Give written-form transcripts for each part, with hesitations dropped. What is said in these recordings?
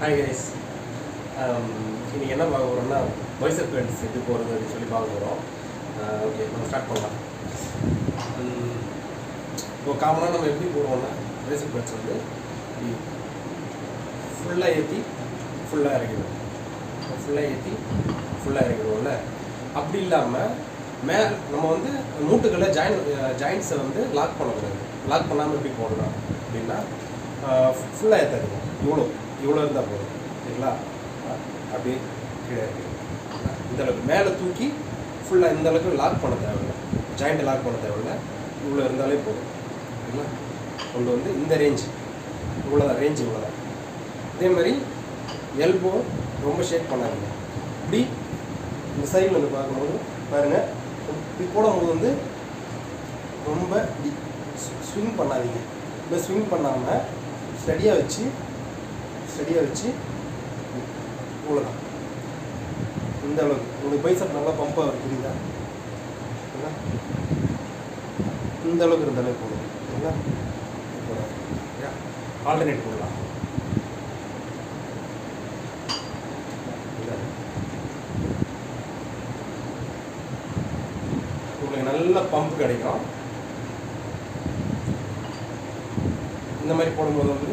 Hi guys. இன்றைக்கி என்ன பார்க்க போகிறோம்னா பைசெப் பெல்ட்ஸ் எப்படி போகிறது அப்படின்னு சொல்லி பார்க்க போகிறோம். ஓகே, நம்ம ஸ்டார்ட் பண்ணலாம். இப்போ காமனாக நம்ம எப்படி போடுவோம்னா பைசெப் பெல்ட்ஸ் வந்து ஃபுல்லாக ஏற்றி ஃபுல்லாக இறக்கிடுவோம். ஃபுல்லாக இறக்கிடுவோம்ல. அப்படி இல்லாமல் நம்ம வந்து மூட்டுக்களை ஜாயின்ஸை வந்து லாக் பண்ணக்கூடாது. லாக் பண்ணாமல் எப்படி போடலாம் அப்படின்னா ஃபுல்லாக ஏற்றாதீங்க. இவ்வளோ இருந்தால் போதும், சரிங்களா? அப்படியே கீழே இருக்கு இந்தளவுக்கு மேலே தூக்கி ஃபுல்லாக இந்தளவுக்கு லாக் பண்ண தேவையில்லை, ஜாயிண்ட்டை லாக் பண்ண தேவையில்லை. இவ்வளோ இருந்தாலே போதும், சரிங்களா? கொண்டு வந்து இந்த ரேஞ்சு இவ்வளோதான். இதே மாதிரி எல்போ ரொம்ப ஷேக் பண்ணாதீங்க. இப்படி இந்த சைடில் வந்து பார்க்கும்போது பாருங்கள், இப்படி போடும்போது வந்து ரொம்ப ஸ்விங் பண்ணாதீங்க. இப்போ ஸ்விங் பண்ணாமல் ஸ்டடியாக வச்சு இவ்வளோதான். இந்த அளவுக்கு உங்களுக்கு பைசப் நல்லா பம்பாக இருக்குது, புரியுதா? இந்த அளவுக்கு இருந்தாலே போதும், சரிங்களா? ஆல்டர்னேட் போடலாம். உங்களுக்கு நல்ல பம்ப் கிடைக்கும். இந்த மாதிரி போடும்போது வந்து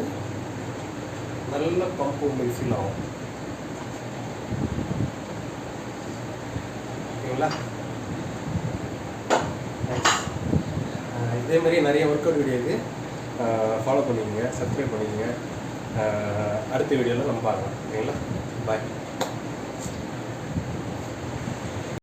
நல்ல பம்ப் உங்களுக்கு ஃபீல் ஆகும், ஓகேங்களா? இதே மாதிரி நிறைய ஒர்க் அவுட் வீடியோக்கு ஃபாலோ பண்ணிக்கோங்க, சப்ஸ்கிரைப் பண்ணிக்கோங்க. அடுத்த வீடியோவில் நம்ம பார்க்கலாம், ஓகேங்களா? பாய்.